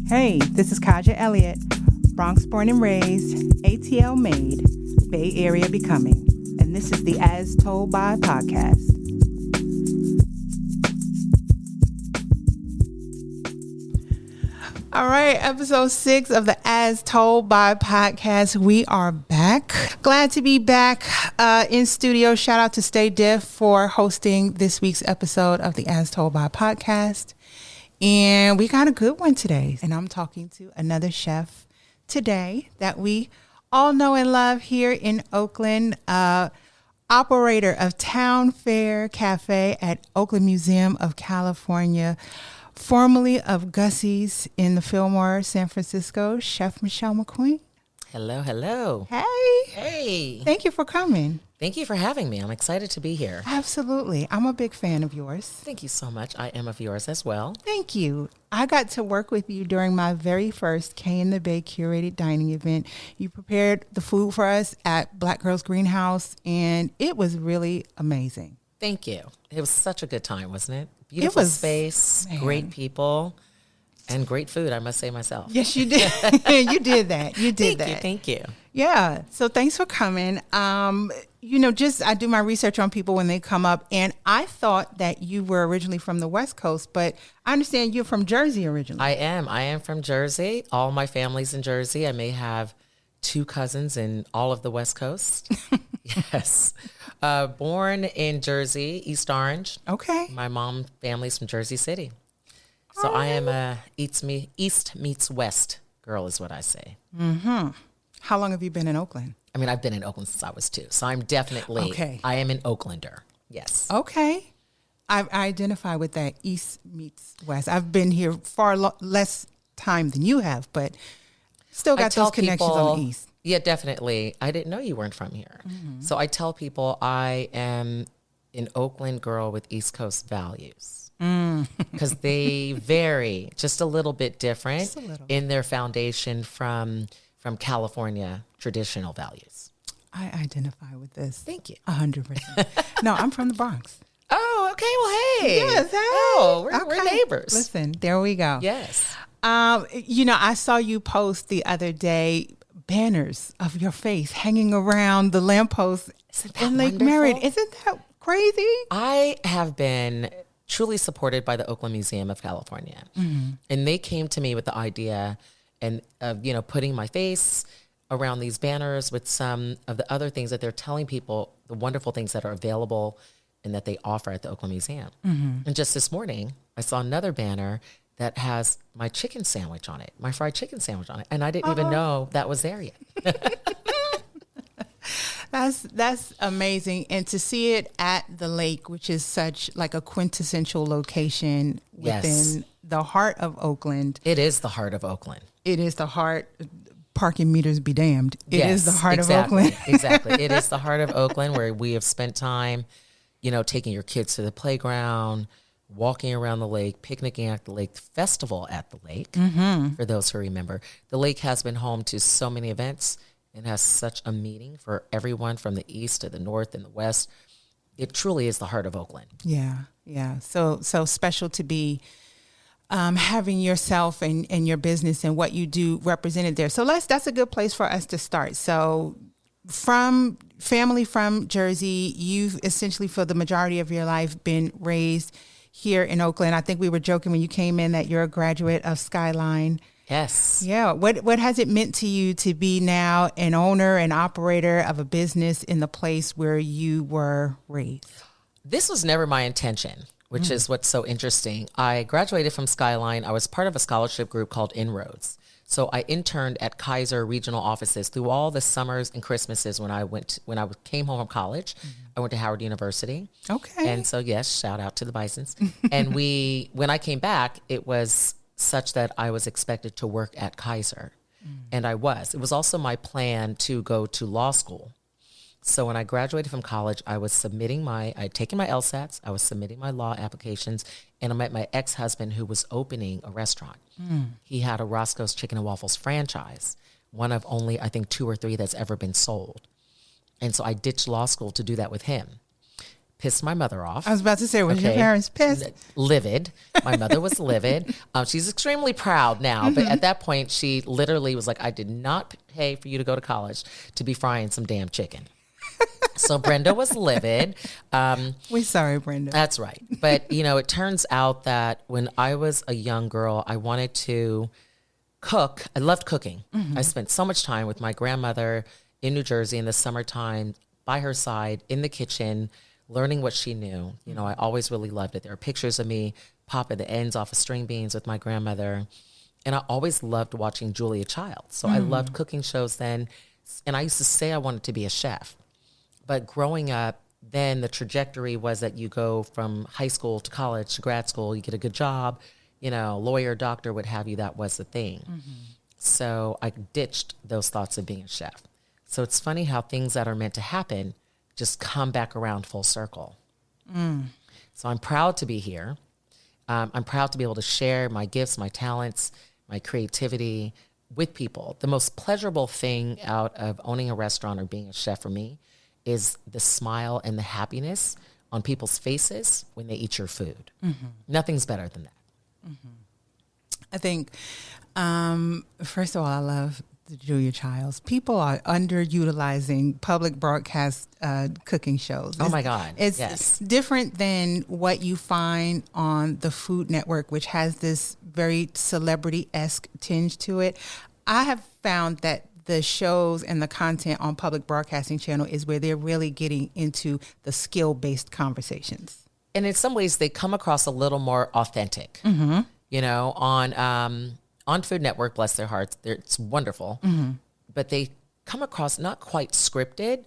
Hey, this is Kaja Elliott, Bronx born and raised, ATL made, Bay Area becoming, and this is the As Told By podcast. All right, episode 6 of the As Told By podcast. We are back. Glad to be back in studio. Shout out to Stay Diff for hosting this week's episode of the As Told By podcast. And we got a good one today. And I'm talking to another chef today that we all know and love here in Oakland, operator of Town Fair Cafe at Oakland Museum of California, formerly of Gussie's in the Fillmore, San Francisco, Chef Michele McQueen. Hello, hello. Hey. Hey. Thank you for coming. Thank you for having me. I'm excited to be here. Absolutely. I'm a big fan of yours. Thank you so much. I am of yours as well. Thank you. I got to work with you during my very first K in the Bay curated dining event. You prepared the food for us at Black Girls Greenhouse, and it was really amazing. Thank you. It was such a good time, wasn't it? Beautiful space, man. Great people, and great food, I must say myself. Yes, you did. You did that. You did that. Thank you. Yeah. So thanks for coming. I do my research on people when they come up, and I thought that you were originally from the West Coast, but I understand you're from Jersey originally. I am from Jersey. All my family's in Jersey. I may have 2 cousins in all of the West Coast. Yes. Born in Jersey, East Orange. Okay. My mom family's from Jersey City. So I am a East meets West girl is what I say. Mm-hmm. How long have you been in Oakland? I mean, I've been in Oakland since I was 2. So I'm definitely, I am an Oaklander. Yes. Okay. I identify with that East meets West. I've been here far less time than you have, but still got those connections on the East. Yeah, definitely. I didn't know you weren't from here. Mm-hmm. So I tell people I am an Oakland girl with East Coast values. Because they vary just a little bit different in their foundation from California traditional values. I identify with this. Thank you. 100%. No, I'm from the Bronx. Oh, okay. Well, hey. Yes, hey. Oh, we're neighbors. Listen, there we go. Yes. I saw you post the other day banners of your face hanging around the lamppost in Lake Merritt. Isn't that crazy? I have been truly supported by the Oakland Museum of California. Mm-hmm. And they came to me with the idea and of, putting my face around these banners with some of the other things that they're telling people, the wonderful things that are available and that they offer at the Oakland Museum. Mm-hmm. And just this morning, I saw another banner that has my chicken sandwich on it, my fried chicken sandwich on it. And I didn't even know that was there yet. That's amazing. And to see it at the lake, which is such like a quintessential location within the heart of Oakland. It is the heart of Oakland. It is the heart. Parking meters be damned. It is the heart of Oakland. Exactly. It is the heart of Oakland where we have spent time, taking your kids to the playground, walking around the lake, picnicking at the lake, festival at the lake. Mm-hmm. For those who remember, the lake has been home to so many events. It has such a meaning for everyone from the east to the north and the west. It truly is the heart of Oakland. Yeah. So special to be having yourself and your business and what you do represented there. So that's a good place for us to start. So from family from Jersey, you've essentially for the majority of your life been raised here in Oakland. I think we were joking when you came in that you're a graduate of Skyline. Yes. Yeah. What has it meant to you to be now an owner and operator of a business in the place where you were raised? This was never my intention, which is what's so interesting. I graduated from Skyline. I was part of a scholarship group called Inroads. So I interned at Kaiser regional offices through all the summers and Christmases when I came home from college. Mm-hmm. I went to Howard University. Okay. And so, yes, shout out to the Bisons. And when I came back, it was such that I was expected to work at Kaiser. And I was. It was also my plan to go to law school. So when I graduated from college, I was I'd taken my LSATs, I was submitting my law applications, and I met my ex-husband who was opening a restaurant. He had a Roscoe's Chicken and Waffles franchise, one of only, I think, 2 or 3 that's ever been sold. And so I ditched law school to do that with him. pissed my mother off. I was about to say, was your parents pissed? Livid. My mother was livid. She's extremely proud now, but at that point, she literally was like, I did not pay for you to go to college to be frying some damn chicken. So Brenda was livid. We're sorry, Brenda. That's right. But, it turns out that when I was a young girl, I wanted to cook. I loved cooking. I spent so much time with my grandmother in New Jersey in the summertime, by her side, in the kitchen, learning what she knew. I always really loved it. There are pictures of me popping the ends off of string beans with my grandmother. And I always loved watching Julia Child. So I loved cooking shows then. And I used to say I wanted to be a chef. But growing up, then the trajectory was that you go from high school to college to grad school, you get a good job, lawyer, doctor, what have you, that was the thing. So I ditched those thoughts of being a chef. So it's funny how things that are meant to happen just come back around full circle. So I'm proud to be here. I'm proud to be able to share my gifts, my talents, my creativity with people. The most pleasurable thing out of owning a restaurant or being a chef for me is the smile and the happiness on people's faces when they eat your food. Nothing's better than that. I think, first of all, I love the Julia Childs. People are underutilizing public broadcast cooking shows. Oh my God. It's different than what you find on the Food Network, which has this very celebrity-esque tinge to it. I have found that the shows and the content on public broadcasting channel is where they're really getting into the skill-based conversations. And in some ways, they come across a little more authentic. On Food Network, bless their hearts, it's wonderful. But they come across not quite scripted,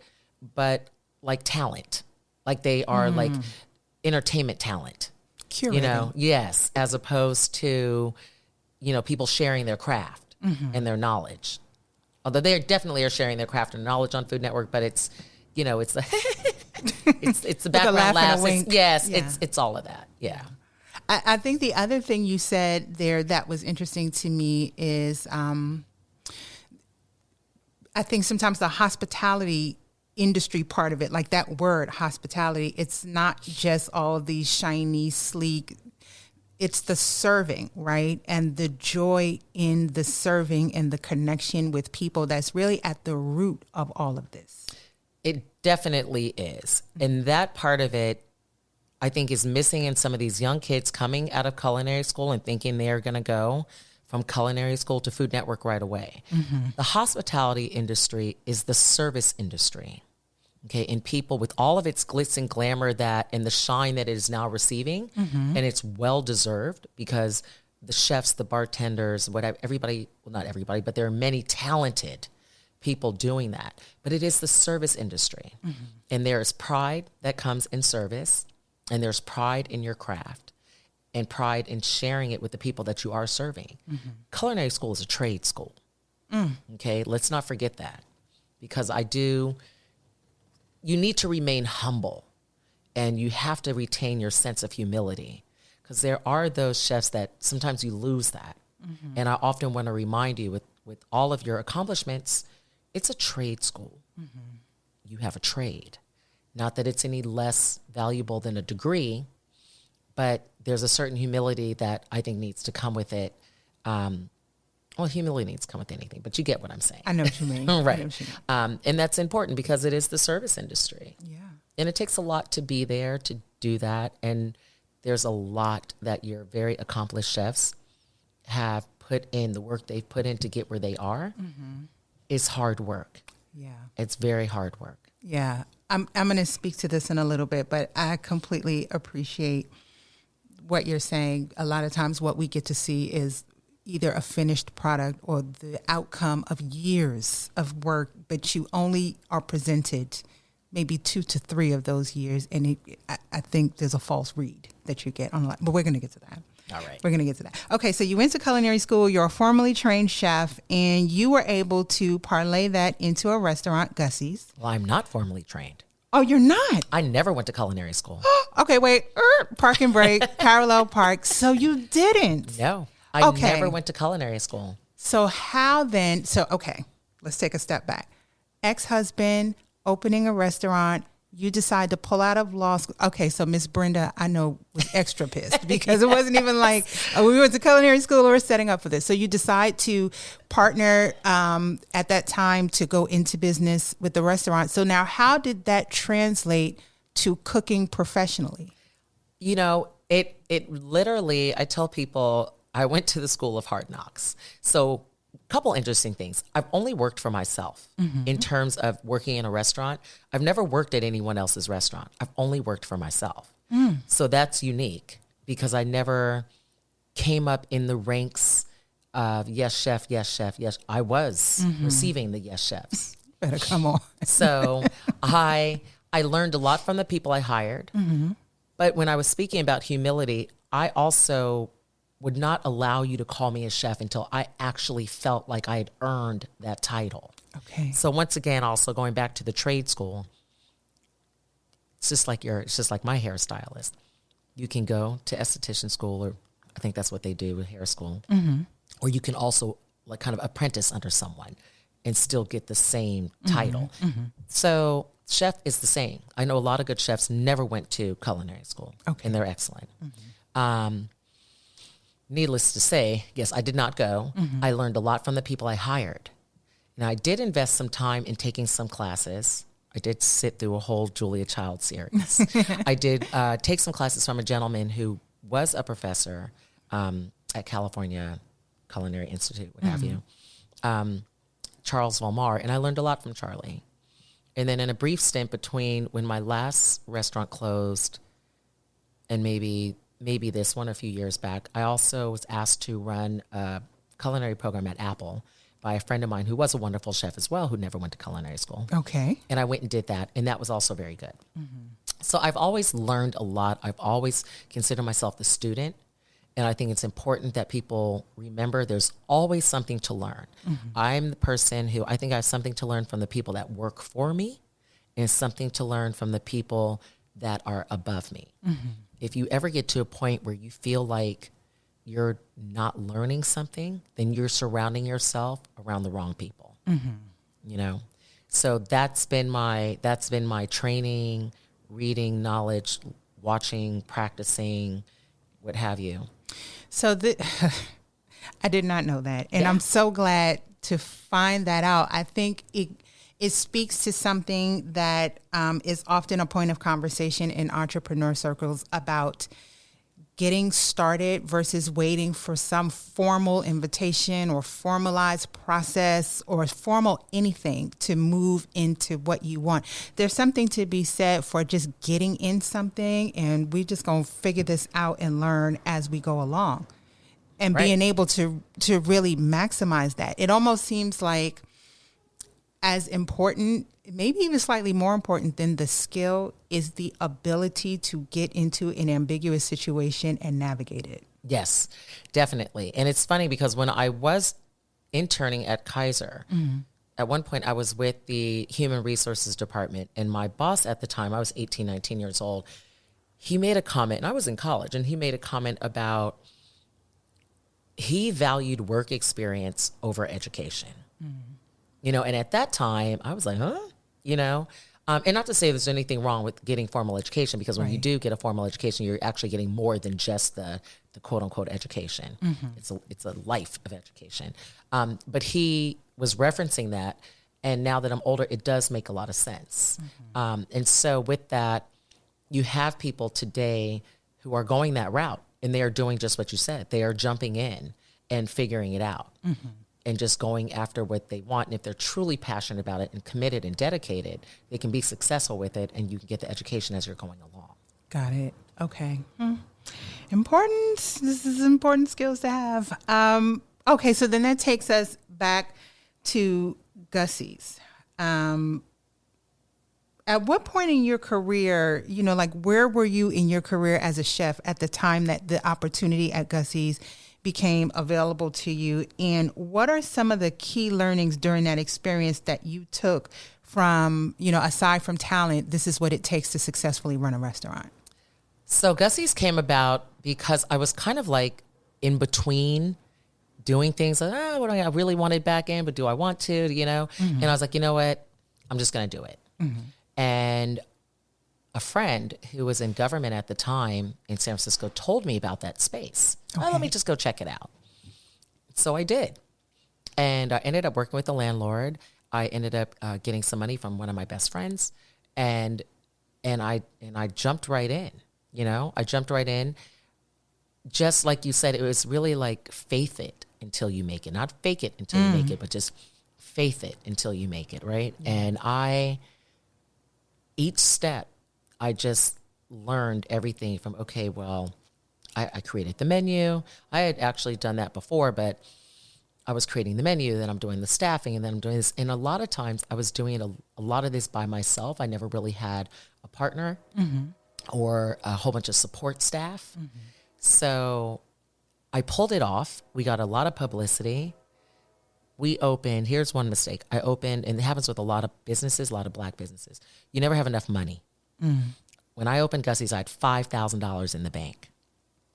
but like talent. Like they are like entertainment talent. Curating. Yes, as opposed to, people sharing their craft and their knowledge. Although they definitely are sharing their craft and knowledge on Food Network, but it's, it's the it's the background laughs. It's all of that. Yeah. I think the other thing you said there that was interesting to me is I think sometimes the hospitality industry part of it, like that word hospitality, it's not just all these shiny, sleek. It's the serving, right? And the joy in the serving and the connection with people that's really at the root of all of this. It definitely is. And that part of it, I think, is missing in some of these young kids coming out of culinary school and thinking they are going to go from culinary school to Food Network right away. The hospitality industry is the service industry. Okay, and people with all of its glitz and glamour and the shine that it is now receiving, and it's well deserved because the chefs, the bartenders, whatever, everybody, well, not everybody, but there are many talented people doing that. But it is the service industry, and there is pride that comes in service, and there's pride in your craft, and pride in sharing it with the people that you are serving. Culinary school is a trade school. Okay, let's not forget that, because you need to remain humble, and you have to retain your sense of humility, because there are those chefs that sometimes you lose that. And I often want to remind you with all of your accomplishments, it's a trade school. You have a trade. Not that it's any less valuable than a degree, but there's a certain humility that I think needs to come with it. Well, humility needs to come with anything, but you get what I'm saying. I know what you mean. Right. And that's important because it is the service industry. Yeah. And it takes a lot to be there to do that. And there's a lot that your very accomplished chefs have put in, the work they've put in to get where they are is hard work. Yeah. It's very hard work. Yeah. I'm going to speak to this in a little bit, but I completely appreciate what you're saying. A lot of times what we get to see is either a finished product or the outcome of years of work, but you only are presented maybe 2 to 3 of those years. And I think there's a false read that you get online, but we're going to get to that. All right. We're going to get to that. Okay. So you went to culinary school, you're a formally trained chef, and you were able to parlay that into a restaurant, Gussie's. Well, I'm not formally trained. Oh, you're not? I never went to culinary school. Okay, wait. Park and break, parallel park. So you didn't? No. I never went to culinary school. So how then? So, okay, let's take a step back. Ex-husband opening a restaurant. you decide to pull out of law school. Okay, so Miss Brenda, I know, was extra pissed because it wasn't even like we went to culinary school or setting up for this. So you decide to partner at that time to go into business with the restaurant. So now how did that translate to cooking professionally? You know, it literally, I tell people, I went to the School of Hard Knocks. So couple interesting things. I've only worked for myself in terms of working in a restaurant. I've never worked at anyone else's restaurant. I've only worked for myself. So that's unique because I never came up in the ranks of yes, chef, yes, chef, yes. I was receiving the yes chefs. Better come on. So I learned a lot from the people I hired. But when I was speaking about humility, I also would not allow you to call me a chef until I actually felt like I had earned that title. Okay. So once again, also going back to the trade school, it's just like my hairstylist. You can go to esthetician school, or I think that's what they do with hair school, or you can also like kind of apprentice under someone and still get the same title. So chef is the same. I know a lot of good chefs never went to culinary school, and they're excellent. Needless to say, yes, I did not go. I learned a lot from the people I hired. Now, I did invest some time in taking some classes. I did sit through a whole Julia Child series. I did take some classes from a gentleman who was a professor at California Culinary Institute, what have you, Charles Valmar, and I learned a lot from Charlie. And then in a brief stint between when my last restaurant closed and maybe this one a few years back, I also was asked to run a culinary program at Apple by a friend of mine who was a wonderful chef as well, who never went to culinary school. Okay. And I went and did that, and that was also very good. So I've always learned a lot. I've always considered myself the student, and I think it's important that people remember there's always something to learn. I'm the person who I think I have something to learn from the people that work for me and something to learn from the people that are above me. If you ever get to a point where you feel like you're not learning something, then you're surrounding yourself around the wrong people. You know, so that's been my training, reading, knowledge, watching, practicing, what have you. So I did not know that, and I'm so glad to find that out. I think it speaks to something that is often a point of conversation in entrepreneur circles about getting started versus waiting for some formal invitation or formalized process or formal anything to move into what you want. There's something to be said for just getting in something, and we just gonna figure this out and learn as we go along, and being able to really maximize that. It almost seems like as important, maybe even slightly more important than the skill, is the ability to get into an ambiguous situation and navigate it. Yes, definitely. And it's funny because when I was interning at Kaiser, at one point I was with the human resources department, and my boss at the time, I was 18, 19 years old, he made a comment, and I was in college, and he made a comment about he valued work experience over education. You know, and at that time, I was like, huh? You know, and not to say there's anything wrong with getting formal education, because when you do get a formal education, you're actually getting more than just the quote unquote education. It's a life of education. But he was referencing that, and now that I'm older, it does make a lot of sense. And so with that, you have people today who are going that route, and they are doing just what you said. They are jumping in and figuring it out. And just going after what they want. And if they're truly passionate about it and committed and dedicated, they can be successful with it, and you can get the education as you're going along. Got it. Okay. Important. This is important skills to have. Okay, so then that takes us back to Gussie's. At what point in your career, you know, like where were you in your career as a chef at the time that the opportunity at Gussie's became available to you, and what are some of the key learnings during that experience that you took from, you know, aside from talent, this is what it takes to successfully run a restaurant? So Gussie's came about because I was kind of like in between doing things like, what do I really wanted back in, but do I want to, you know? And I was like, you know what? I'm just going to do it. And a friend who was in government at the time in San Francisco told me about that space. Okay. Oh, let me just go check it out. So I did. And I ended up working with the landlord. I ended up getting some money from one of my best friends. And I jumped right in, I jumped right in. Just like you said, it was really like faith it until you make it. Not fake it until you make it, but just faith it until you make it, right? And each step, I just learned everything from, okay, well, I created the menu. I had actually done that before, but I was creating the menu, then I'm doing the staffing, and then I'm doing this. And a lot of times I was doing a lot of this by myself. I never really had a partner or a whole bunch of support staff. So I pulled it off. We got a lot of publicity. We opened, here's one mistake. I opened, and it happens with a lot of businesses, a lot of Black businesses. You never have enough money. When I opened Gussie's, I had $5,000 in the bank.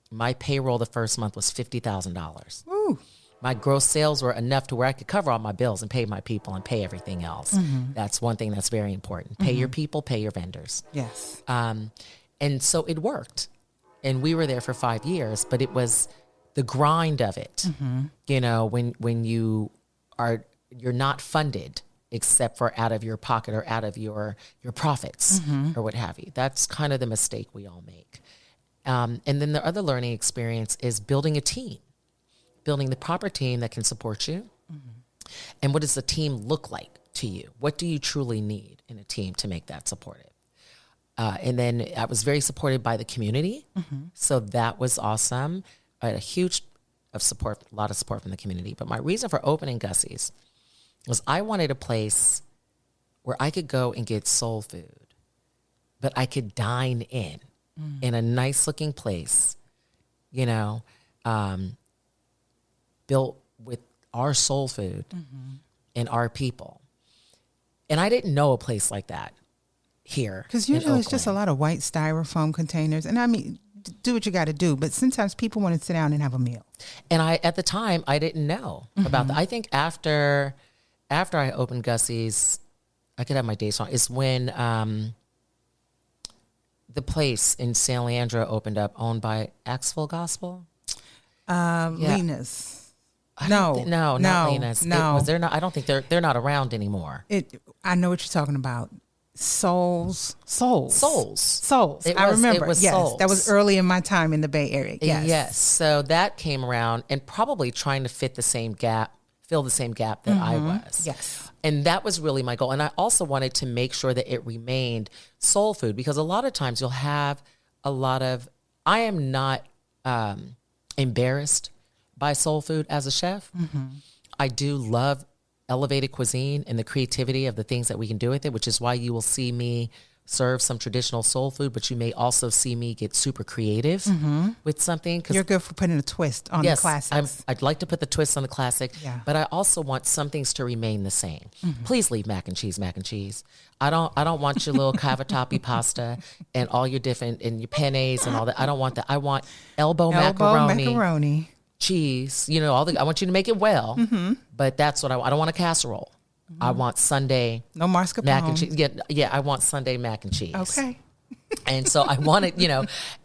My payroll the first month was $50,000. My gross sales were enough to where I could cover all my bills and pay my people and pay everything else. That's one thing that's very important. Pay your people, pay your vendors. Yes. And so it worked. And we were there for 5 years, but it was the grind of it. When you're not funded except for out of your pocket or out of your profits or what have you. That's kind of the mistake we all make. And then the other learning experience is building a team, building the proper team that can support you. And what does the team look like to you? What do you truly need in a team to make that supportive? And then I was very supported by the community. So that was awesome. I had a lot of support from the community. But my reason for opening Gussie's was I wanted a place where I could go and get soul food, but I could dine in a nice looking place, built with our soul food and our people. And I didn't know a place like that here. Because usually it's just a lot of white styrofoam containers. And I mean, do what you got to do. But sometimes people want to sit down and have a meal. And at the time, I didn't know about that. I think after I opened Gussie's, I could have my dates wrong, is when the place in San Leandro opened up, owned by Axel Gospel. Lena's. Not Lena's. No. I don't think they're not around anymore. I know what you're talking about. Souls. I remember. It was yes, Souls. That was early in my time in the Bay Area. Yes. So that came around and probably trying to fill the same gap that I was. Yes. And that was really my goal. And I also wanted to make sure that it remained soul food, because a lot of times you'll have I am not embarrassed by soul food as a chef. I do love elevated cuisine and the creativity of the things that we can do with it, which is why you will see me serve some traditional soul food, but you may also see me get super creative with something. You're good for putting a twist on the classics. I'd like to put the twist on the classic, but I also want some things to remain the same. Please leave mac and cheese. I don't want your little cavatappi pasta and all your different, and your pennes and all that. I don't want that. I want elbow macaroni. Cheese, I want you to make it well, but that's what I don't want a casserole. I want Sunday no mascarpone mac and cheese. Yeah, I want Sunday mac and cheese. Okay. And so I wanted,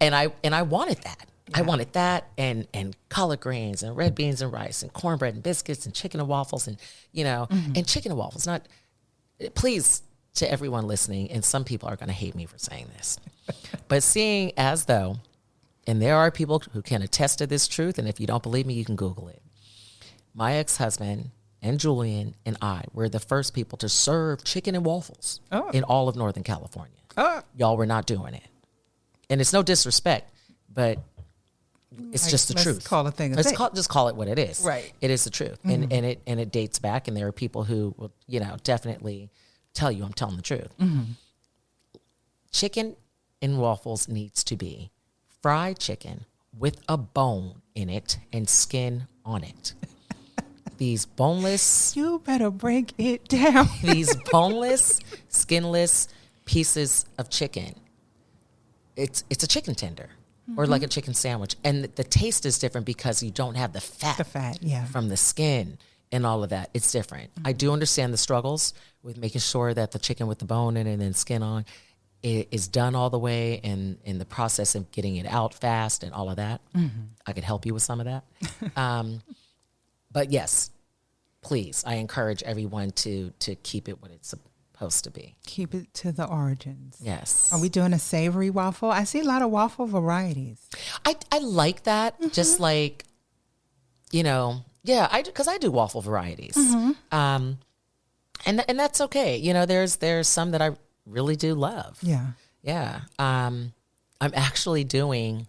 and I wanted that. Yeah. I wanted that and collard greens and red beans and rice and cornbread and biscuits and chicken and waffles and and chicken and waffles. Not, please, to everyone listening, and some people are going to hate me for saying this, but seeing as though. And there are people who can attest to this truth. And if you don't believe me, you can Google it. My ex-husband and Julian and I were the first people to serve chicken and waffles in all of Northern California. Y'all were not doing it. And it's no disrespect, but it's just the truth. Call a thing just call it what it is. Right. It is the truth. And it dates back. And there are people who will, definitely tell you I'm telling the truth. Chicken and waffles needs to be fried chicken with a bone in it and skin on it. These boneless... You better break it down. These boneless, skinless pieces of chicken. It's a chicken tender or like a chicken sandwich. And the taste is different because you don't have the fat from the skin and all of that. It's different. I do understand the struggles with making sure that the chicken with the bone in it and then skin on. is done all the way and in the process of getting it out fast and all of that. I could help you with some of that. But yes, please, I encourage everyone to keep it what it's supposed to be. Keep it to the origins. Yes. Are we doing a savory waffle? I see a lot of waffle varieties. I like that. Just like, because I do waffle varieties. And that's okay. There's some that I really do love. Yeah. Yeah. I'm actually doing,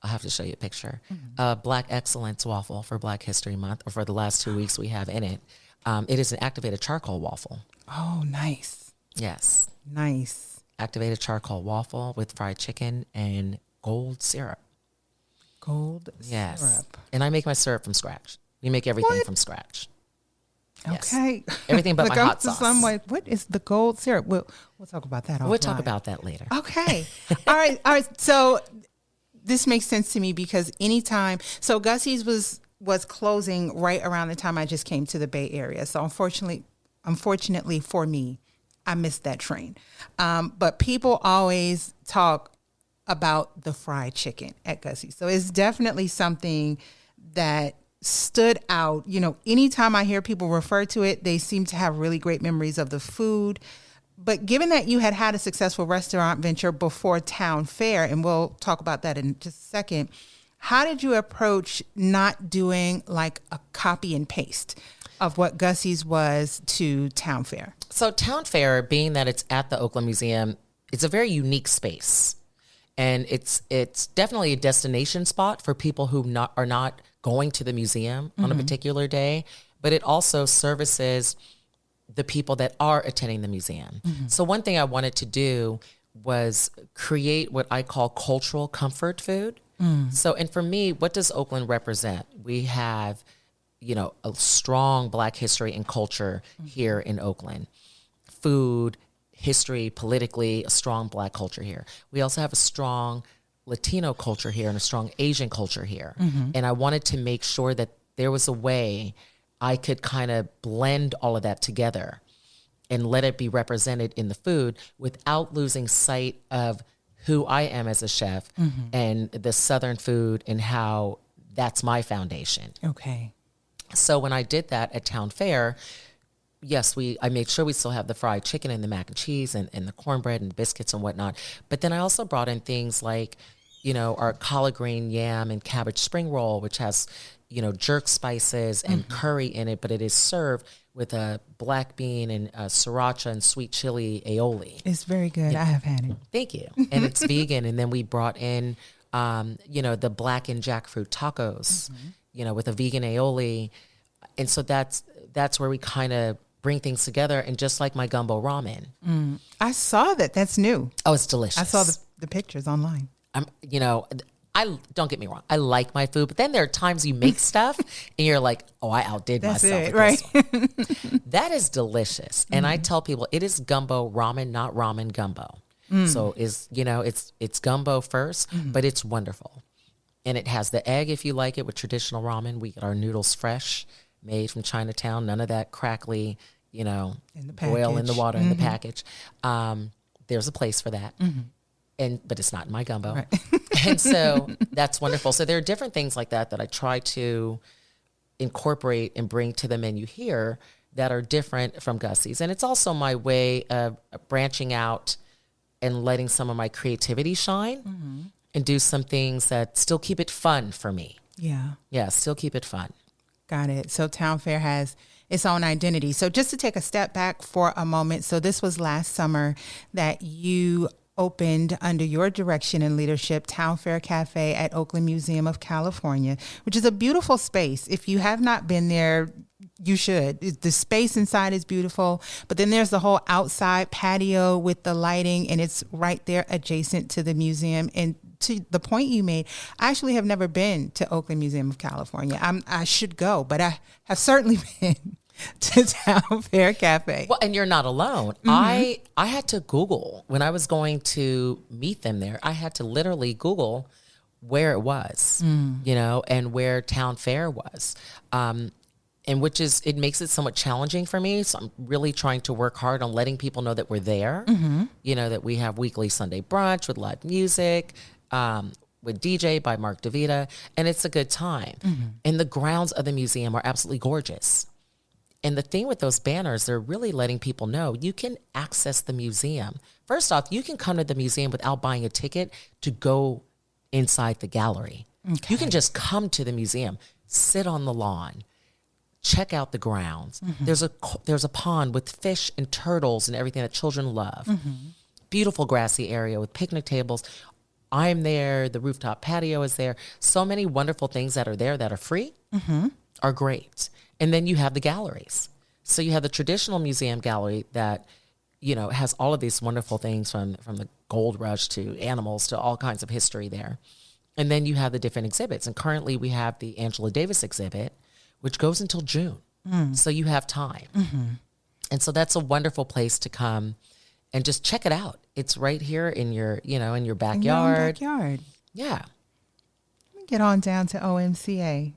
I'll have to show you a picture, Black Excellence waffle for Black History Month, or for the last 2 weeks we have in it. It is an activated charcoal waffle. Oh, nice. Yes. Nice. Activated charcoal waffle with fried chicken and gold syrup. Yes. Syrup. And I make my syrup from scratch. We make everything from scratch. Okay. Yes. Everything but my hot sauce. I'm like, what is the gold syrup? We'll talk about that offline. We'll talk about that later. Okay. All right. So this makes sense to me because so Gussie's was closing right around the time I just came to the Bay Area. So unfortunately for me, I missed that train. But people always talk about the fried chicken at Gussie. So it's definitely something that stood out. Anytime I hear people refer to it, they seem to have really great memories of the food. But given that you had a successful restaurant venture before Town Fair, and we'll talk about that in just a second, how did you approach not doing like a copy and paste of what Gussie's was to Town Fair? So Town Fair, being that it's at the Oakland Museum, it's a very unique space. And it's definitely a destination spot for people who are not going to the museum on a particular day, but it also services the people that are attending the museum. So one thing I wanted to do was create what I call cultural comfort food. So, and for me, what does Oakland represent? We have, a strong Black history and culture here in Oakland. Food, history, politically, a strong Black culture here. We also have a strong Latino culture here and a strong Asian culture here. And I wanted to make sure that there was a way I could kind of blend all of that together and let it be represented in the food without losing sight of who I am as a chef and the Southern food and how that's my foundation. Okay. So when I did that at Town Fair, yes, I made sure we still have the fried chicken and the mac and cheese and the cornbread and biscuits and whatnot. But then I also brought in things like, our collard green yam and cabbage spring roll, which has, jerk spices and curry in it, but it is served with a black bean and sriracha and sweet chili aioli. It's very good. I have had it. Thank you. And it's vegan. And then we brought in, the blackened jackfruit tacos, with a vegan aioli. And so that's where we kind of bring things together. And just like my gumbo ramen. I saw that. That's new. Oh, it's delicious. I saw the pictures online. I don't get me wrong. I like my food, but then there are times you make stuff and you're like, oh, I outdid myself. Right. That is delicious. And I tell people it is gumbo ramen, not ramen gumbo. So it's gumbo first, but it's wonderful. And it has the egg if you like it with traditional ramen. We get our noodles fresh, made from Chinatown. None of that crackly, boil in the water in the package. There's a place for that. But it's not in my gumbo. Right. And so that's wonderful. So there are different things like that I try to incorporate and bring to the menu here that are different from Gussie's. And it's also my way of branching out and letting some of my creativity shine and do some things that still keep it fun for me. Yeah. Yeah, still keep it fun. Got it. So Town Fair has its own identity. So just to take a step back for a moment. So this was last summer that you opened under your direction and leadership, Town Fair Cafe at Oakland Museum of California, which is a beautiful space. If you have not been there, you should. The space inside is beautiful, but then there's the whole outside patio with the lighting, and it's right there adjacent to the museum. And to the point you made, I actually have never been to Oakland Museum of California. I should go, but I have certainly been to Town Fair Cafe. Well, and you're not alone. I had to Google when I was going to meet them there. I had to literally Google where it was, and where Town Fair was. and it makes it somewhat challenging for me. So I'm really trying to work hard on letting people know that we're there, that we have weekly Sunday brunch with live music, with DJ by Mark DeVita, and it's a good time. And the grounds of the museum are absolutely gorgeous. And the thing with those banners, they're really letting people know you can access the museum. First off, you can come to the museum without buying a ticket to go inside the gallery. Okay. You can just come to the museum, sit on the lawn, check out the grounds. There's a pond with fish and turtles and everything that children love. Beautiful grassy area with picnic tables. I'm there. The rooftop patio is there. So many wonderful things that are there that are free are great. And then you have the galleries. So you have the traditional museum gallery that, has all of these wonderful things from the gold rush to animals to all kinds of history there. And then you have the different exhibits. And currently we have the Angela Davis exhibit, which goes until June. So you have time. And so that's a wonderful place to come and just check it out. It's right here in your, in your backyard. Yeah. Let me get on down to OMCA.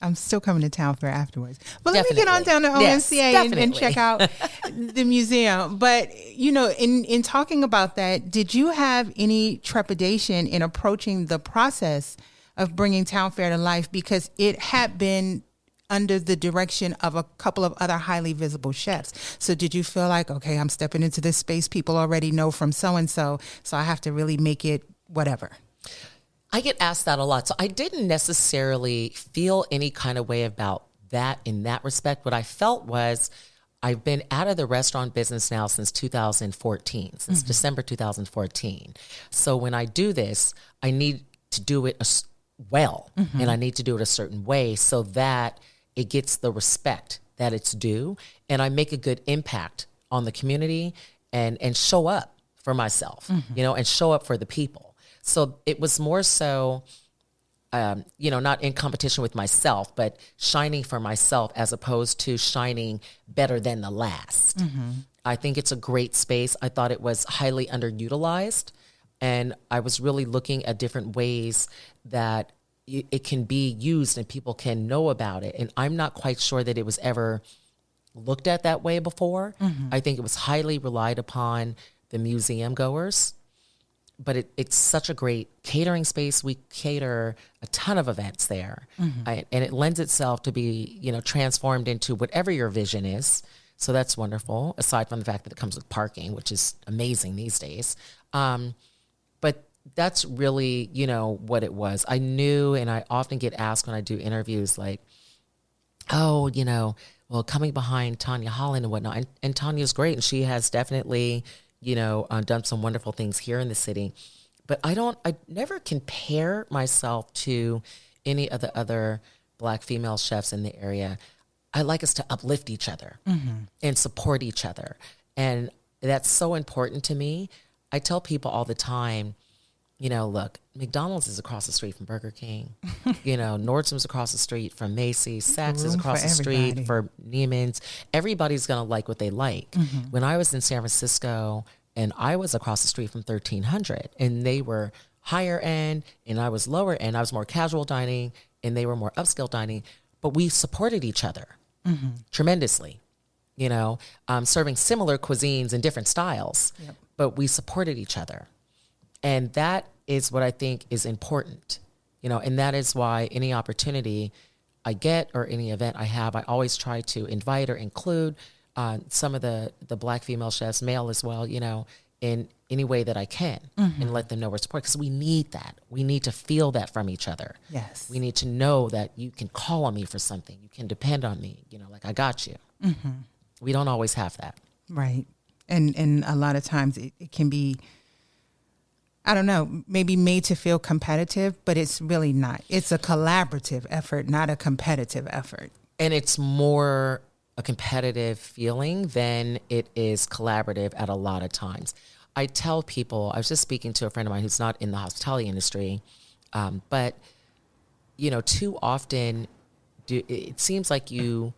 I'm still coming to Town Fair afterwards. But let me get on down to OMCA and check out the museum. But, in talking about that, did you have any trepidation in approaching the process of bringing Town Fair to life? Because it had been under the direction of a couple of other highly visible chefs. So did you feel like, okay, I'm stepping into this space people already know from so-and-so, so I have to really make it whatever? I get asked that a lot. So I didn't necessarily feel any kind of way about that in that respect. What I felt was I've been out of the restaurant business now since 2014, since December 2014. So when I do this, I need to do it well, and I need to do it a certain way so that it gets the respect that it's due, and I make a good impact on the community and show up for myself, and show up for the people. So it was more so, not in competition with myself, but shining for myself as opposed to shining better than the last. I think it's a great space. I thought it was highly underutilized, and I was really looking at different ways that it can be used and people can know about it. And I'm not quite sure that it was ever looked at that way before. I think it was highly relied upon the museum goers. But it's such a great catering space. We cater a ton of events there. And it lends itself to be, transformed into whatever your vision is. So that's wonderful, aside from the fact that it comes with parking, which is amazing these days. But that's really, what it was. I knew, and I often get asked when I do interviews like, oh, well, coming behind Tanya Holland and whatnot. And Tanya's great, and she has definitely done some wonderful things here in the city, but I never compare myself to any of the other Black female chefs in the area. I like us to uplift each other and support each other. And that's so important to me. I tell people all the time, look, McDonald's is across the street from Burger King. Nordstrom's across the street from Macy's. Saks is across the street for Neiman's. Everybody's going to like what they like. When I was in San Francisco, and I was across the street from 1300, and they were higher end, and I was lower end. I was more casual dining, and they were more upscale dining. But we supported each other tremendously, serving similar cuisines and different styles. But we supported each other. And that is what I think is important, and that is why any opportunity I get or any event I have, I always try to invite or include some of the Black female chefs, male as well, in any way that I can and let them know we're supported, because we need that. We need to feel that from each other. Yes. We need to know that you can call on me for something. You can depend on me, like I got you. We don't always have that. Right. And a lot of times it can be, I don't know, maybe made to feel competitive, but it's really not. It's a collaborative effort, not a competitive effort. And it's more a competitive feeling than it is collaborative at a lot of times. I tell people, I was just speaking to a friend of mine who's not in the hospitality industry, but, too often it seems like the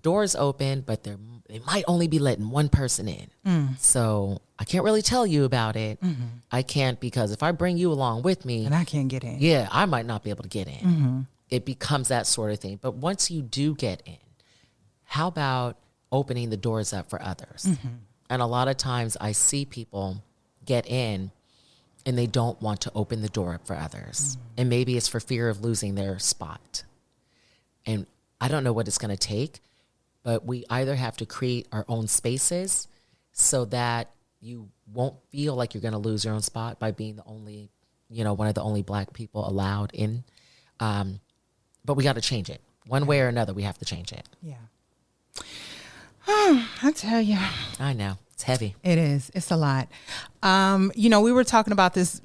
door's open, but they might only be letting one person in. So I can't really tell you about it. I can't, because if I bring you along with me, and I can't get in. Yeah, I might not be able to get in. it becomes that sort of thing. But once you do get in, how about opening the doors up for others? And a lot of times I see people get in and they don't want to open the door up for others. And maybe it's for fear of losing their spot. And I don't know what it's going to take, but we either have to create our own spaces so that you won't feel like you're going to lose your own spot by being the only, one of the only Black people allowed in. But we got to change it. One way or another, we have to change it. Yeah. I tell you. I know. It's heavy. It is. It's a lot. We were talking about this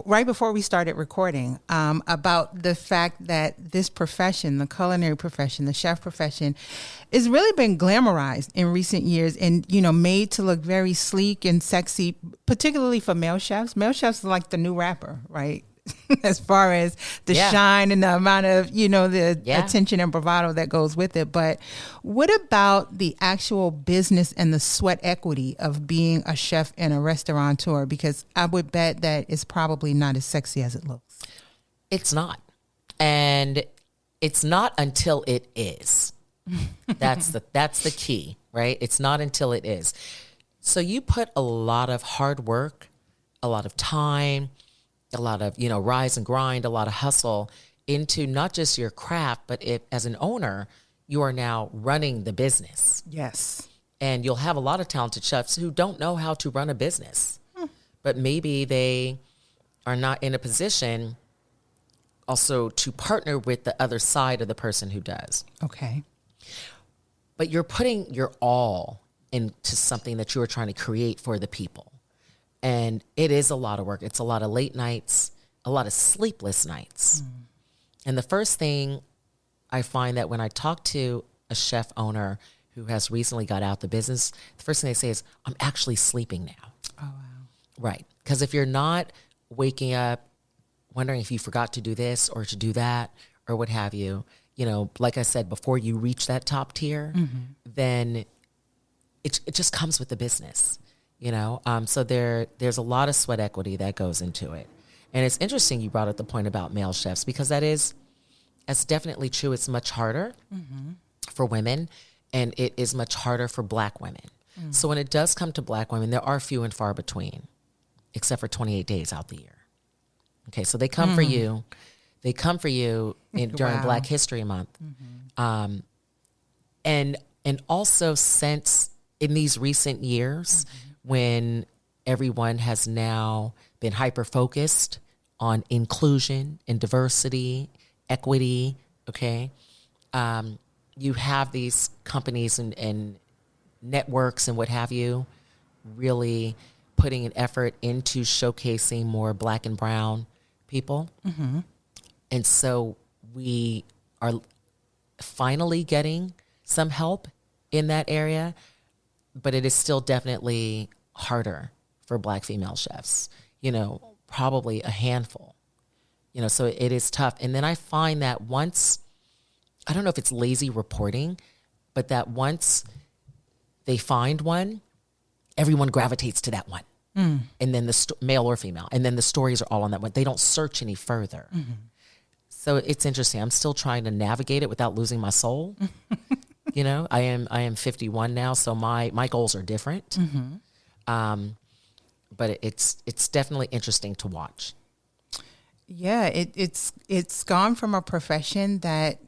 right before we started recording, about the fact that this profession, the culinary profession, the chef profession, has really been glamorized in recent years and, made to look very sleek and sexy, particularly for male chefs. Male chefs are like the new rapper, right? As far as the shine and the amount of, the attention and bravado that goes with it. But what about the actual business and the sweat equity of being a chef and a restaurateur? Because I would bet that it's probably not as sexy as it looks. It's not. And it's not until it is. That's the key, right? It's not until it is. So you put a lot of hard work, a lot of time, a lot of, rise and grind, a lot of hustle into not just your craft, but as an owner, you are now running the business. Yes. And you'll have a lot of talented chefs who don't know how to run a business, but maybe they are not in a position also to partner with the other side of the person who does. Okay. But you're putting your all into something that you are trying to create for the people. And it is a lot of work. It's a lot of late nights, a lot of sleepless nights. And the first thing I find that when I talk to a chef owner who has recently got out the business, the first thing they say is, I'm actually sleeping now. Oh, wow. Right. Because if you're not waking up wondering if you forgot to do this or to do that or what have you, like I said, before you reach that top tier, then it just comes with the business. So there's a lot of sweat equity that goes into it. And it's interesting you brought up the point about male chefs because that's definitely true. It's much harder for women and it is much harder for Black women. So when it does come to Black women, there are few and far between, except for 28 days out the year. Okay, so they come for you. They come for you during Wow. Black History Month. And also since in these recent years, when everyone has now been hyper-focused on inclusion and diversity, equity, okay? You have these companies and networks and what have you really putting an effort into showcasing more Black and brown people. And so we are finally getting some help in that area, but it is still definitely harder for Black female chefs, probably a handful, so it is tough. And then I find that once, I don't know if it's lazy reporting, but that once they find one, everyone gravitates to that one. And then male or female, and then the stories are all on that one. They don't search any further. So it's interesting. I'm still trying to navigate it without losing my soul. I am 51 now, so my goals are different. But it's definitely interesting to watch. Yeah, it's gone from a profession that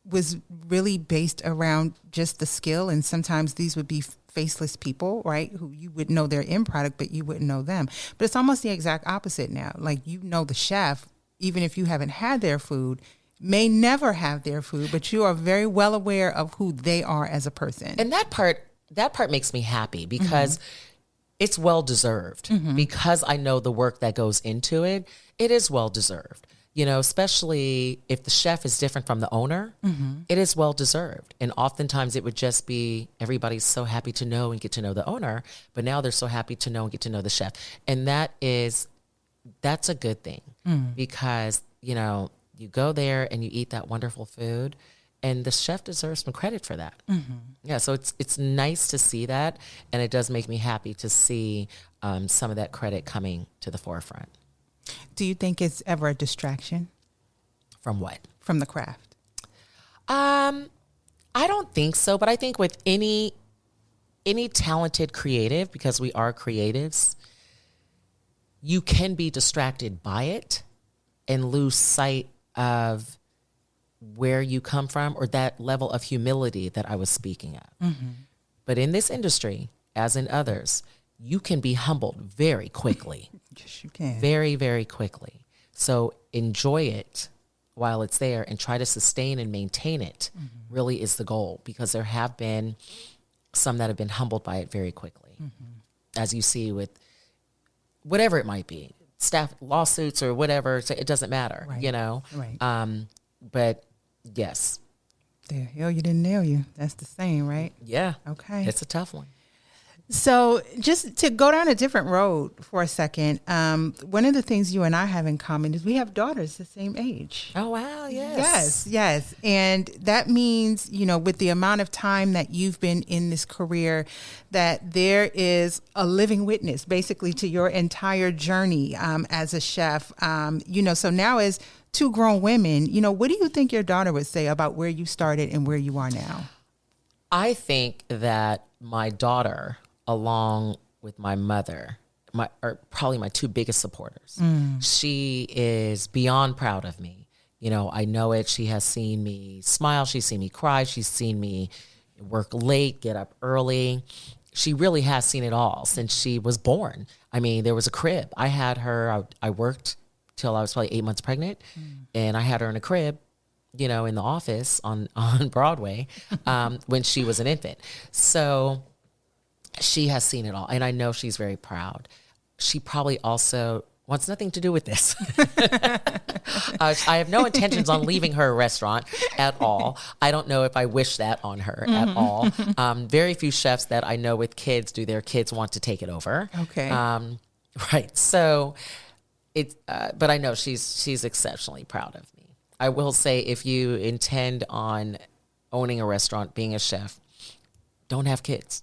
was really based around just the skill, and sometimes these would be faceless people, right, who you would know their end product, but you wouldn't know them. But it's almost the exact opposite now. Like, the chef, even if you haven't had their food, may never have their food, but you are very well aware of who they are as a person. And that part makes me happy because it's well deserved. Because I know the work that goes into it, it is well deserved. Especially if the chef is different from the owner, it is well deserved. And oftentimes it would just be everybody's so happy to know and get to know the owner, but now they're so happy to know and get to know the chef. And that's a good thing because, you go there and you eat that wonderful food and the chef deserves some credit for that. Yeah, so it's nice to see that. And it does make me happy to see some of that credit coming to the forefront. Do you think it's ever a distraction? From what? From the craft. I don't think so, but I think with any talented creative, because we are creatives, you can be distracted by it and lose sight of where you come from or that level of humility that I was speaking of. Mm-hmm. But in this industry, as in others, you can be humbled very quickly. Yes, you can. Very, very quickly. So enjoy it while it's there and try to sustain and maintain it really is the goal, because there have been some that have been humbled by it very quickly. As you see with whatever it might be, staff lawsuits or whatever, so it doesn't matter, Right. you know? Right. But yes. There, hell, you didn't nail you. That's the same, right? Yeah. Okay. It's a tough one. So just to go down a different road for a second, one of the things you and I have in common is we have daughters the same age. Oh, wow. Yes. Yes. And that means, you know, with the amount of time that you've been in this career, that there is a living witness basically to your entire journey as a chef. You know, so now as two grown women, you know, what do you think your daughter would say about where you started and where you are now? I think that my daughter, along with my mother, are probably my two biggest supporters. She is beyond proud of me. You know, I know it. She has seen me smile. She's seen me cry. She's seen me work late, get up early. She really has seen it all since she was born. I mean, there was a crib. I had her, I worked till I was probably 8 months pregnant, and I had her in a crib, you know, in the office on Broadway when she was an infant. So she has seen it all, and I know she's very proud. She probably also wants nothing to do with this. I have no intentions on leaving her restaurant at all. I don't know if I wish that on her at all. Very few chefs that I know with kids do their kids want to take it over. Okay. Right. So but I know she's exceptionally proud of me. I will say, if you intend on owning a restaurant, being a chef, don't have kids.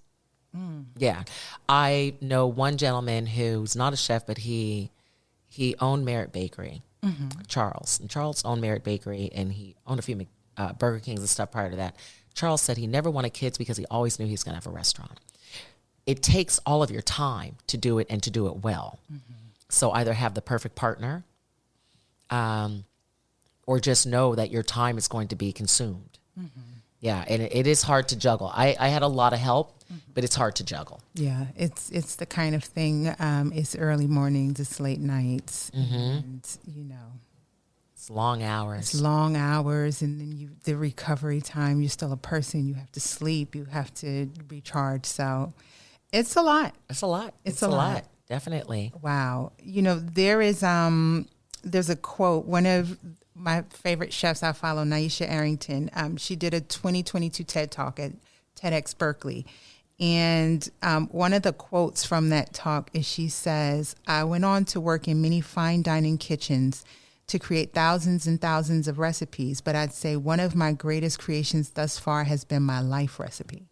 Yeah. I know one gentleman who's not a chef, but he owned Merritt Bakery, Charles. And Charles owned Merritt Bakery, and he owned a few Burger Kings and stuff prior to that. Charles said he never wanted kids because he always knew he was going to have a restaurant. It takes all of your time to do it and to do it well. So either have the perfect partner, or just know that your time is going to be consumed. Yeah, and it is hard to juggle. I had a lot of help, but it's hard to juggle. Yeah, it's the kind of thing, it's early mornings, it's late nights, and, you know. It's long hours. It's long hours, and then the recovery time, you're still a person, you have to sleep, you have to recharge, so it's a lot. It's a lot. It's a lot. Definitely. Wow. You know, there's a quote, one of my favorite chefs I follow, Naisha Arrington, she did a 2022 TED Talk at TEDx Berkeley. And one of the quotes from that talk is, she says, "I went on to work in many fine dining kitchens to create thousands and thousands of recipes, but I'd say one of my greatest creations thus far has been my life recipe."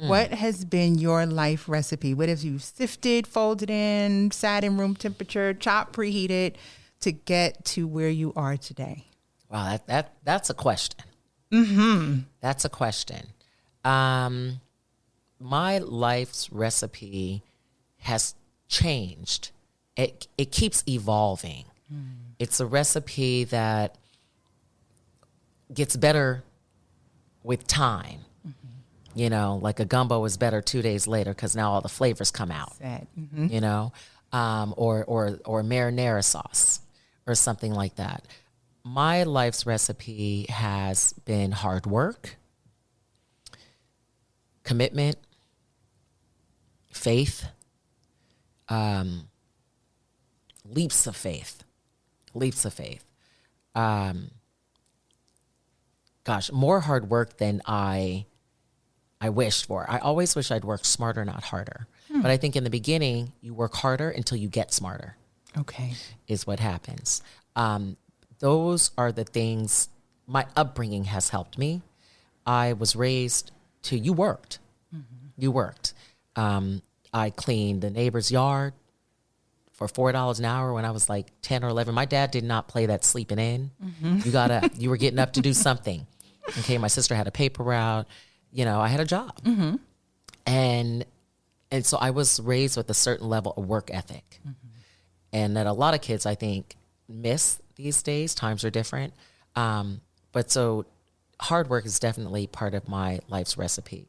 What has been your life recipe? What have you sifted, folded in, sat in room temperature, chopped, preheated to get to where you are today? Wow, that's a question. That's a question. My life's recipe has changed. It keeps evolving. It's a recipe that gets better with time. You know, like a gumbo is better 2 days later because now all the flavors come out. You know, or marinara sauce or something like that. My life's recipe has been hard work, commitment, faith, leaps of faith. Gosh, more hard work than I wished for. I always wish I'd worked smarter, not harder. But I think in the beginning, you work harder until you get smarter. Okay. Is what happens. Those are the things. My upbringing has helped me. I was raised to, you worked. You worked. I cleaned the neighbor's yard for $4 an hour when I was like 10 or 11. My dad did not play that sleeping in. You were getting up to do something. Okay. My sister had a paper route. I had a job. And so I was raised with a certain level of work ethic. And that a lot of kids, I think, miss these days. Times are different. But so hard work is definitely part of my life's recipe.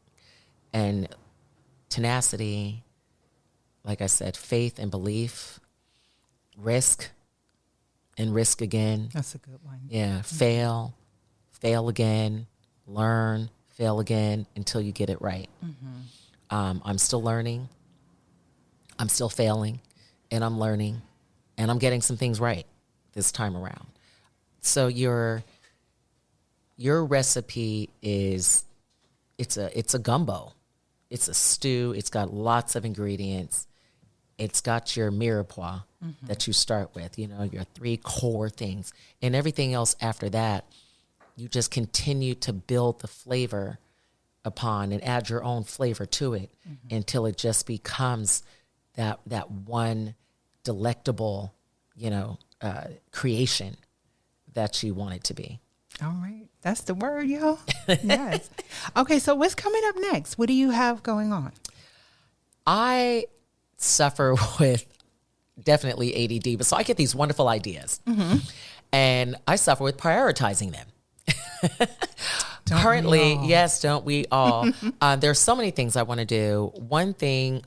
And tenacity, like I said, faith and belief, risk, and risk again. That's a good one. Yeah, fail again, learn, fail again until you get it right. I'm still learning. I'm still failing, and I'm learning, and I'm getting some things right this time around. So your recipe is it's a gumbo. It's a stew. It's got lots of ingredients. It's got your mirepoix that you start with, your 3 core things. And everything else after that, you just continue to build the flavor upon and add your own flavor to it until it just becomes that one delectable, creation that you want it to be. All right. That's the word, yo. Yes. Okay, so what's coming up next? What do you have going on? I suffer with definitely ADD, but so I get these wonderful ideas. And I suffer with prioritizing them. Currently, yes, don't we all? There's so many things I want to do. One thing,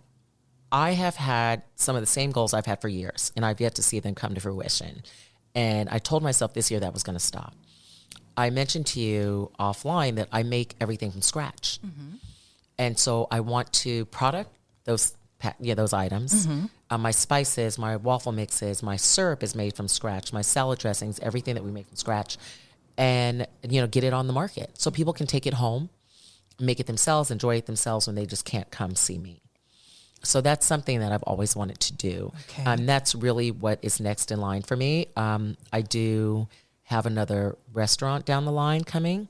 I have had some of the same goals I've had for years, and I've yet to see them come to fruition. And I told myself this year that was going to stop. I mentioned to you offline that I make everything from scratch. And so I want to product those items. My spices, my waffle mixes, my syrup is made from scratch, my salad dressings, everything that we make from scratch. And, get it on the market so people can take it home, make it themselves, enjoy it themselves when they just can't come see me. So that's something that I've always wanted to do. Okay. That's really what is next in line for me. I do have another restaurant down the line coming,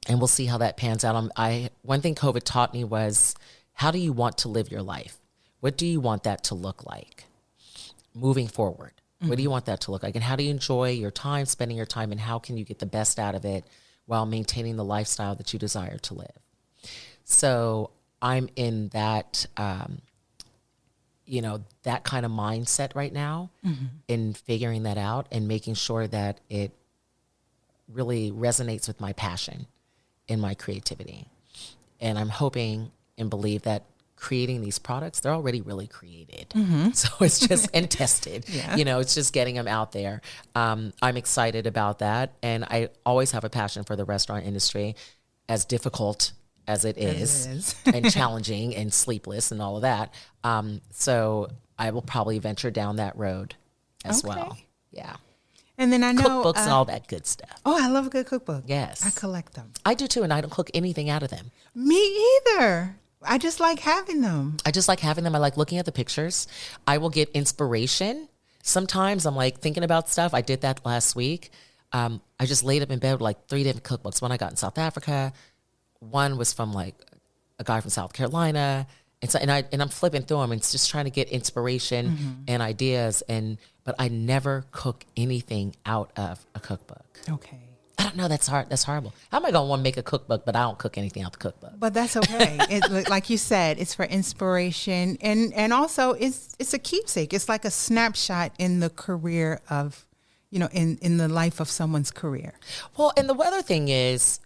and we'll see how that pans out. One thing COVID taught me was, how do you want to live your life? What do you want that to look like moving forward? What do you want that to look like? And how do you enjoy your time, spending your time, and how can you get the best out of it while maintaining the lifestyle that you desire to live? So I'm in that, that kind of mindset right now in figuring that out and making sure that it really resonates with my passion and my creativity. And I'm hoping and believe that creating these products, they're already really created. So it's just, and tested, it's just getting them out there. I'm excited about that. And I always have a passion for the restaurant industry, as difficult as it is. And challenging and sleepless and all of that. So I will probably venture down that road as well. Yeah. And then I know cookbooks and all that good stuff. Oh, I love a good cookbook. Yes. I collect them. I do too. And I don't cook anything out of them. Me either. I just like having them. I like looking at the pictures. I will get inspiration. Sometimes I'm like thinking about stuff. I did that last week. I just laid up in bed with like 3 different cookbooks. One I got in South Africa. One was from like a guy from South Carolina. And I'm flipping through them and just trying to get inspiration and ideas. But I never cook anything out of a cookbook. Okay. I don't know. That's hard. That's horrible. How am I going to want to make a cookbook, but I don't cook anything out the cookbook? But that's okay. Like you said, it's for inspiration. And also it's a keepsake. It's like a snapshot in the career of, in the life of someone's career. Well, and the other thing is,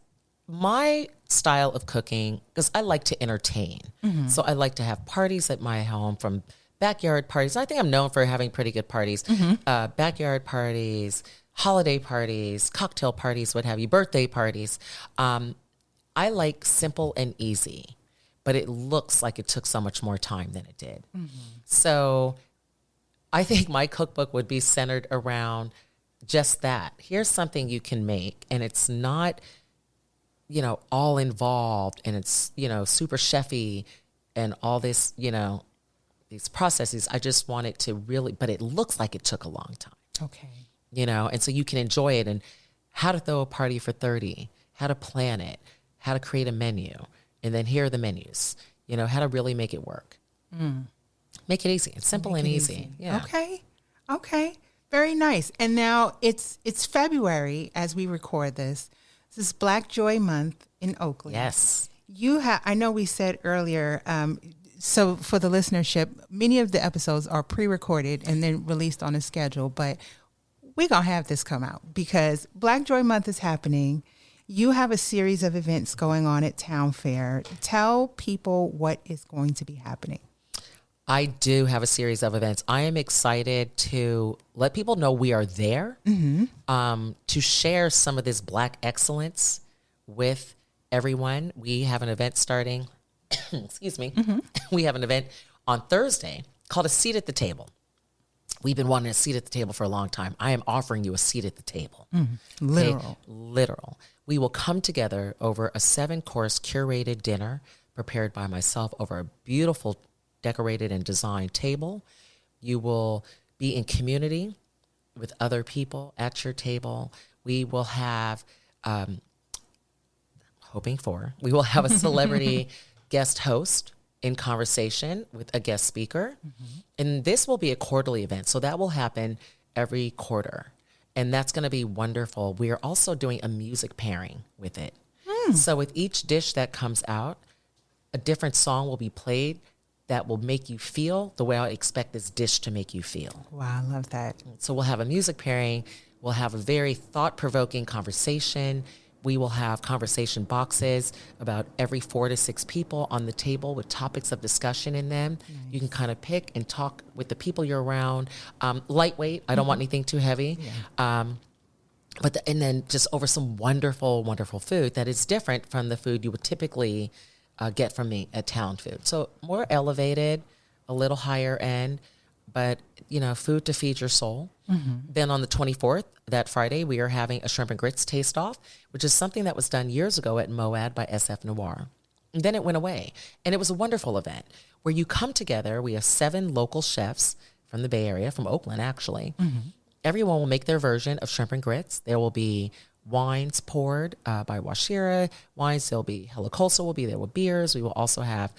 my style of cooking, because I like to entertain. So I like to have parties at my home, from backyard parties. I think I'm known for having pretty good parties. Backyard parties, holiday parties, cocktail parties, what have you, birthday parties. I like simple and easy, but it looks like it took so much more time than it did. So I think my cookbook would be centered around just that. Here's something you can make, and it's not, all involved, and it's, super chefy and all this, these processes. I just want it to really, but it looks like it took a long time. Okay. And so you can enjoy it, and how to throw a party for 30, how to plan it, how to create a menu, and then here are the menus, how to really make it work. Make it easy. It's simple and easy. Yeah. Okay. Very nice. And now it's February as we record this. This is Black Joy Month in Oakland. Yes. I know we said earlier, so for the listenership, many of the episodes are pre-recorded and then released on a schedule, but we're going to have this come out because Black Joy Month is happening. You have a series of events going on at Town Fair. Tell people what is going to be happening. I do have a series of events. I am excited to let people know we are there, to share some of this Black excellence with everyone. We have an event starting, excuse me, we have an event on Thursday called A Seat at the Table. We've been wanting a seat at the table for a long time. I am offering you a seat at the table. Literal. Okay? Literal. We will come together over a 7-course curated dinner prepared by myself over a beautiful decorated and designed table. You will be in community with other people at your table. We will have, we will have a celebrity guest host in conversation with a guest speaker. And this will be a quarterly event. So that will happen every quarter. And that's going to be wonderful. We are also doing a music pairing with it. So with each dish that comes out, a different song will be played that will make you feel the way I expect this dish to make you feel. Wow, I love that. So we'll have a music pairing. We'll have a very thought-provoking conversation. We will have conversation boxes about every 4 to 6 people on the table with topics of discussion in them. Nice. You can kind of pick and talk with the people you're around. Lightweight. I don't want anything too heavy. Yeah. And then just over some wonderful, wonderful food that is different from the food you would typically get from me at Town Food. So more elevated, a little higher end, but, food to feed your soul. Then on the 24th, that Friday, we are having a shrimp and grits taste-off, which is something that was done years ago at Moad by SF Noir. And then it went away. And it was a wonderful event where you come together. We have 7 local chefs from the Bay Area, from Oakland, actually. Everyone will make their version of shrimp and grits. There will be wines poured by Washira wines. There'll be Helicosa will be there with beers. We will also have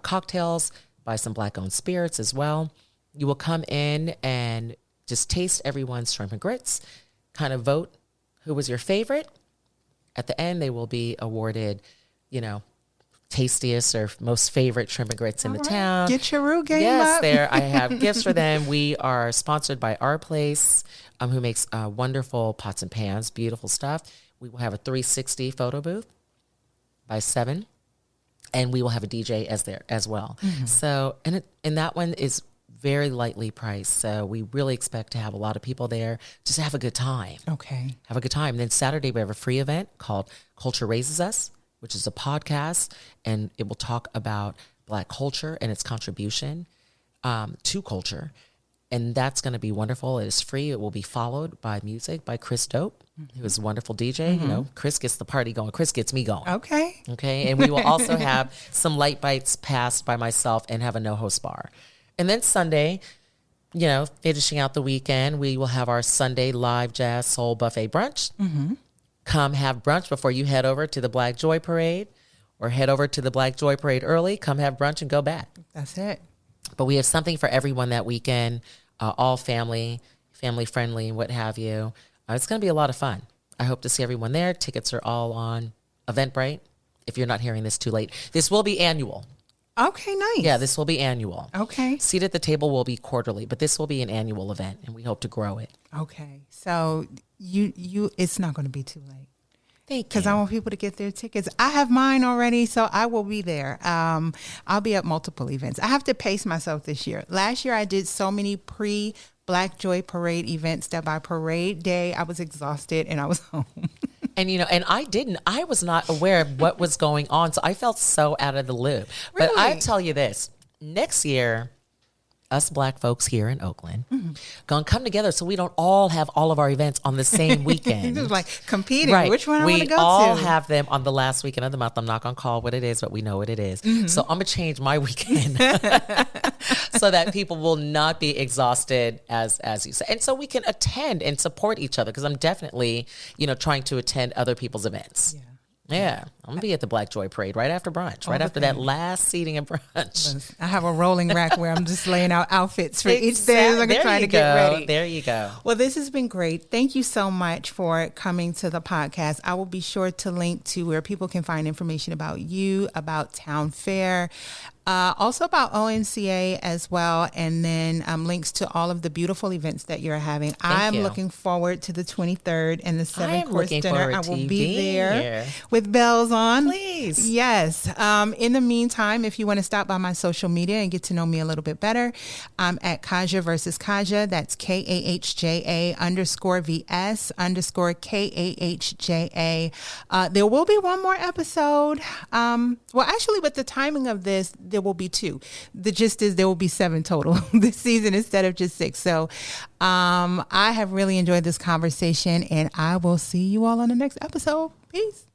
cocktails by some Black-owned spirits as well. You will come in and just taste everyone's shrimp and grits, kind of vote who was your favorite. At the end, they will be awarded, tastiest or most favorite shrimp and grits in the town. Get your roux game yes, up. there. I have gifts for them. We are sponsored by Our Place, who makes wonderful pots and pans, beautiful stuff. We will have a 360 photo booth by 7, and we will have a DJ as well. So, and that one is very lightly priced. So we really expect to have a lot of people there just to have a good time. Okay. Have a good time. Then Saturday, we have a free event called Culture Raises Us, which is a podcast, and it will talk about Black culture and its contribution to culture. And that's going to be wonderful. It is free. It will be followed by music by Chris Dope, who is a wonderful DJ. Chris gets the party going. Chris gets me going. Okay. And we will also have some light bites passed by myself and have a no-host bar. And then Sunday, finishing out the weekend, we will have our Sunday live jazz soul buffet brunch. Come have brunch before you head over to the Black Joy Parade, or head over to the Black Joy Parade early. Come have brunch and go back. That's it. But we have something for everyone that weekend, all family friendly, what have you. It's going to be a lot of fun. I hope to see everyone there. Tickets are all on Eventbrite. If you're not hearing this too late, this will be annual. Okay, nice. Yeah, this will be annual. Okay. Seat at the Table will be quarterly, but this will be an annual event, and we hope to grow it. Okay. So it's not going to be too late. Thank you. Because I want people to get their tickets. I have mine already, so I will be there. I'll be at multiple events. I have to pace myself this year. Last year, I did so many Black Joy Parade events that by parade day, I was exhausted and I was home. And, and I was not aware of what was going on. So I felt so out of the loop. Really? But I tell you this, next year, us Black folks here in Oakland gonna come together so we don't all have all of our events on the same weekend. Just like competing. Right. Which one I want to go to? We all have them on the last weekend of the month. I'm not gonna call what it is, but we know what it is. So I'm gonna change my weekend so that people will not be exhausted as you say, and so we can attend and support each other, because I'm definitely trying to attend other people's events. Yeah. Yeah, I'm gonna be at the Black Joy Parade right after brunch, right after that last seating of brunch. I have a rolling rack where I'm just laying out outfits for each day as I'm trying to get ready. There you go. Well, this has been great. Thank you so much for coming to the podcast. I will be sure to link to where people can find information about you, about Town Fair, also about OMCA as well, and then links to all of the beautiful events that you're having. I'm looking forward to the 23rd and the 7-course dinner. I will be there with bells on. Please. Yes. In the meantime, if you want to stop by my social media and get to know me a little bit better, I'm at Kaja versus Kaja. That's KAHJA_VS_KAHJA. There will be one more episode. Well, actually, with the timing of this, there will be 2. The gist is there will be 7 total this season instead of just 6. So I have really enjoyed this conversation, and I will see you all on the next episode. Peace.